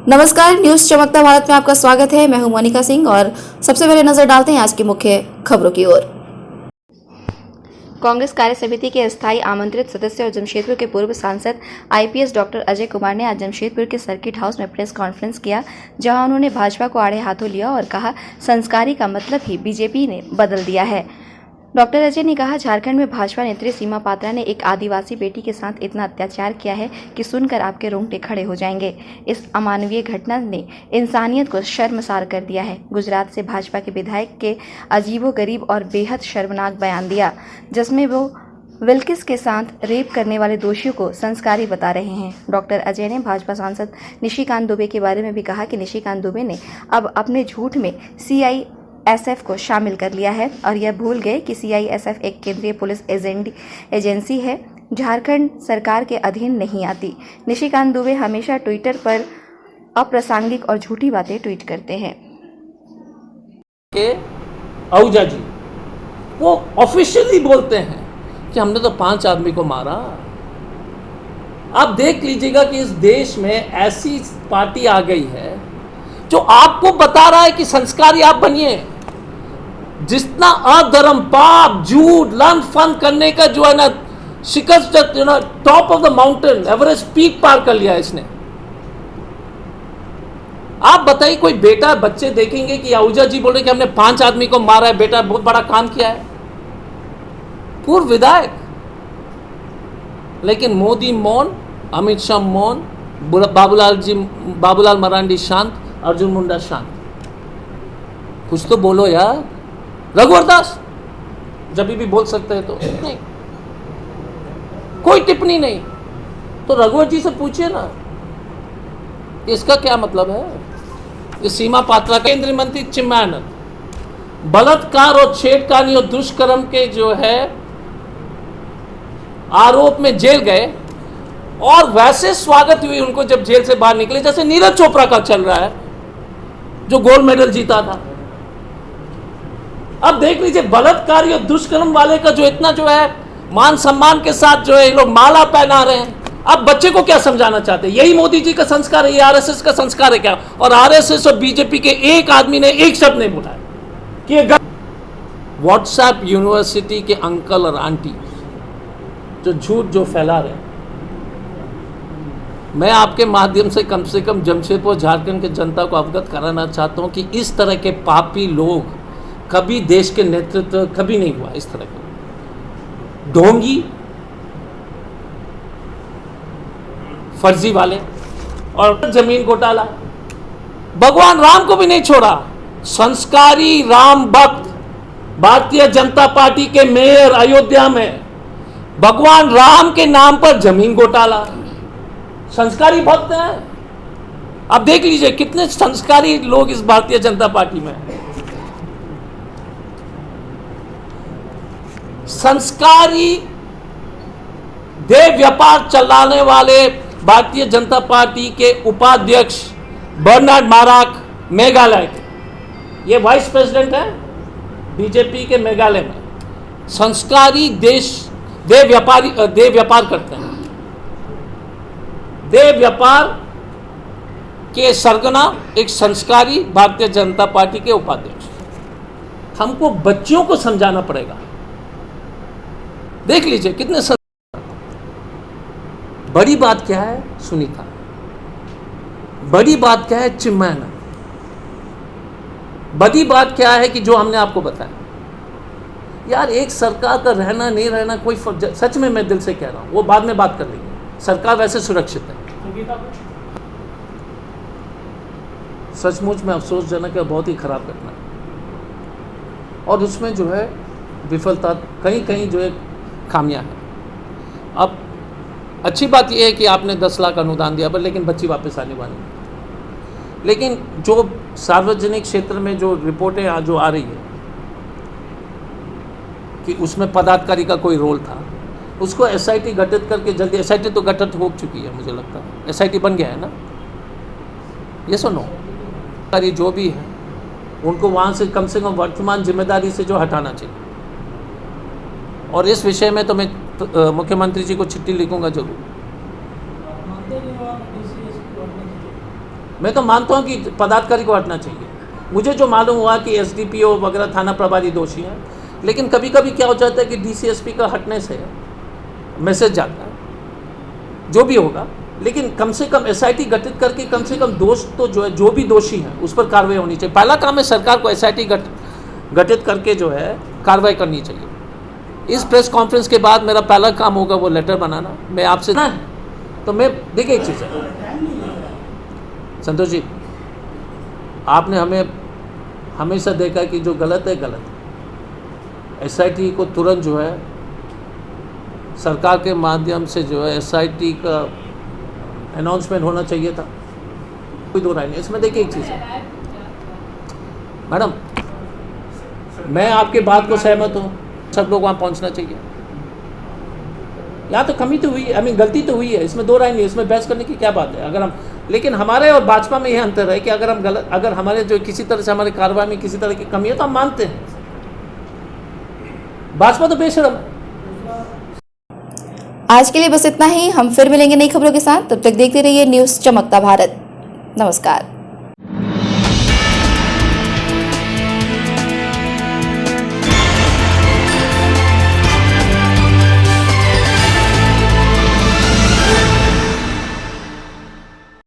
नमस्कार, न्यूज चमकता भारत में आपका स्वागत है। मैं हूं मोनिका सिंह और सबसे पहले नजर डालते हैं आज की मुख्य खबरों की ओर। कांग्रेस कार्य समिति के अस्थायी आमंत्रित सदस्य और जमशेदपुर के पूर्व सांसद आईपीएस डॉक्टर अजय कुमार ने आज जमशेदपुर के सर्किट हाउस में प्रेस कॉन्फ्रेंस किया, जहां उन्होंने भाजपा को आड़े हाथों लिया और कहा, संस्कारी का मतलब ही बीजेपी ने बदल दिया है। डॉक्टर अजय ने कहा, झारखंड में भाजपा नेत्री सीमा पात्रा ने एक आदिवासी बेटी के साथ इतना अत्याचार किया है कि सुनकर आपके रोंगटे खड़े हो जाएंगे। इस अमानवीय घटना ने इंसानियत को शर्मसार कर दिया है। गुजरात से भाजपा के विधायक के अजीबोगरीब और बेहद शर्मनाक बयान दिया, जिसमें वो विल्किस के साथ रेप करने वाले दोषियों को संस्कारी बता रहे हैं। डॉक्टर अजय ने भाजपा सांसद निशिकांत दुबे के बारे में भी कहा कि निशिकांत दुबे ने अब अपने झूठ में CISF को शामिल कर लिया है और यह भूल गए कि CISF एक केंद्रीय पुलिस एजेंसी है, झारखंड सरकार के अधीन नहीं आती। निशिकांत दुबे हमेशा ट्विटर पर अप्रासंगिक और झूठी बातें ट्वीट करते हैं। आहूजा जी वो ऑफिशियली बोलते हैं कि हमने तो 5 आदमी को मारा। आप देख लीजिएगा कि इस देश में ऐसी पार्टी आ गई है जो आपको बता रहा है कि संस्कारी आप बनिए। जितना अधर्म, पाप, झूठ, लंच फन करने का जो है ना शिखर, top of the mountain, Everest peak पार कर लिया है इसने। आप बताइए, कोई बेटा, बच्चे देखेंगे कि आहूजा जी बोल रहे कि हमने 5 आदमी को मारा है, बेटा बहुत बड़ा काम किया है, पूर्व विधायक। लेकिन मोदी मौन, अमित शाह मौन, बाबूलाल मरांडी शांत, अर्जुन मुंडा शांत। कुछ तो बोलो यार। रघुवर दास जब भी बोल सकते हैं तो नहीं, कोई टिप्पणी नहीं। तो रघुवर जी से पूछिए ना, इसका क्या मतलब है। इस सीमा पात्रा, केंद्रीय मंत्री चिन्मयानंद बलात्कार और छेड़खानी और दुष्कर्म के जो है आरोप में जेल गए और वैसे स्वागत हुई उनको जब जेल से बाहर निकले जैसे नीरज चोपड़ा का चल रहा है जो गोल्ड मेडल जीता था। अब देख लीजिए, बलात्कारी और दुष्कर्म वाले का जो इतना जो है मान सम्मान के साथ जो है लोग माला पहना रहे हैं। अब बच्चे को क्या समझाना चाहते हैं? यही मोदी जी का संस्कार है, ये RSS का संस्कार है क्या? और RSS और बीजेपी के एक आदमी ने एक शब्द नहीं बोला कि व्हाट्सएप यूनिवर्सिटी के अंकल और आंटी जो झूठ जो फैला रहे हैं। मैं आपके माध्यम से कम जमशेदपुर झारखंड के जनता को अवगत कराना चाहता हूं कि इस तरह के पापी लोग कभी देश के नेतृत्व कभी नहीं हुआ। इस तरह के ढोंगी, फर्जी वाले और जमीन घोटाला, भगवान राम को भी नहीं छोड़ा। संस्कारी राम भक्त भारतीय जनता पार्टी के मेयर अयोध्या में भगवान राम के नाम पर जमीन घोटाला। संस्कारी भक्त हैं। आप देख लीजिए कितने संस्कारी लोग इस भारतीय जनता पार्टी में हैं। संस्कारी देह व्यापार चलाने वाले भारतीय जनता पार्टी के उपाध्यक्ष बर्नार्ड माराक मेघालय के, ये वाइस प्रेसिडेंट है बीजेपी के मेघालय में। संस्कारी देह व्यापार करते हैं। देह व्यापार के सरगना एक संस्कारी भारतीय जनता पार्टी के उपाध्यक्ष। हमको बच्चियों को समझाना पड़ेगा। देख लीजिए कितने बड़ी बात क्या है सुनीता, बड़ी बात क्या है चिन्मयानंद, बड़ी बात क्या है कि जो हमने आपको बताया। यार एक सरकार का रहना नहीं रहना कोई सच में मैं दिल से कह रहा हूं, वो बाद में बात कर लेंगे। सरकार वैसे सुरक्षित है। सचमुच में अफसोसजनक है, बहुत ही खराब घटना है और उसमें जो है विफलता कहीं जो है खामियां हैं। अब अच्छी बात यह है कि आपने 10 लाख अनुदान दिया पर, लेकिन बच्ची वापस आने वाली है। लेकिन जो सार्वजनिक क्षेत्र में जो रिपोर्टें जो आ रही है कि उसमें पदाधिकारी का कोई रोल था, उसको SIT गठित करके जल्दी, SIT तो गठित हो चुकी है मुझे लगता है, SIT बन गया है ना, ये सुनो, जो भी है उनको वहाँ से कम वर्तमान जिम्मेदारी से जो हटाना चाहिए। और इस विषय में तो मैं मुख्यमंत्री जी को चिट्ठी लिखूंगा जरूर। मैं तो मानता हूँ कि पदाधिकारी को हटना चाहिए। मुझे जो मालूम हुआ कि एसडीपीओ वगैरह थाना प्रभारी दोषी हैं, लेकिन कभी कभी क्या हो जाता है कि डीसीएसपी का हटने से मैसेज जाता है, जो भी होगा, लेकिन कम से कम एसआईटी गठित करके कम से कम दोष तो जो है, जो भी दोषी हैं उस पर कार्रवाई होनी चाहिए। पहला काम है सरकार को एसआईटी गठित करके जो है कार्रवाई करनी चाहिए। इस प्रेस कॉन्फ्रेंस के बाद मेरा पहला काम होगा वो लेटर बनाना। मैं आपसे ना, तो मैं देखिए एक चीज़ है संतोष जी, आपने हमें हमेशा देखा कि जो गलत है गलत है। एसआईटी को तुरंत जो है सरकार के माध्यम से जो है एसआईटी का अनाउंसमेंट होना चाहिए था, कोई दो राय नहीं इसमें। देखिए एक चीज़ है मैडम, मैं आपके बात को सहमत हूँ, सब लोग वहाँ पहुँचना चाहिए। यहाँ तो कमी तो हुई है, गलती तो हुई है, इसमें दो राय नहीं, इसमें बहस करने की क्या बात है। अगर हम, लेकिन हमारे और भाजपा में यह अंतर है कि अगर हमारे जो किसी तरह से हमारे कार्रवाई में किसी तरह की कमी है तो हम मानते हैं। भाजपा तो बेशरम है। आज के लिए बस इतना ही। हम फिर मिलेंगे नई खबरों के साथ। तब तक देखते रहिए न्यूज़ चमकता भारत। नमस्कार।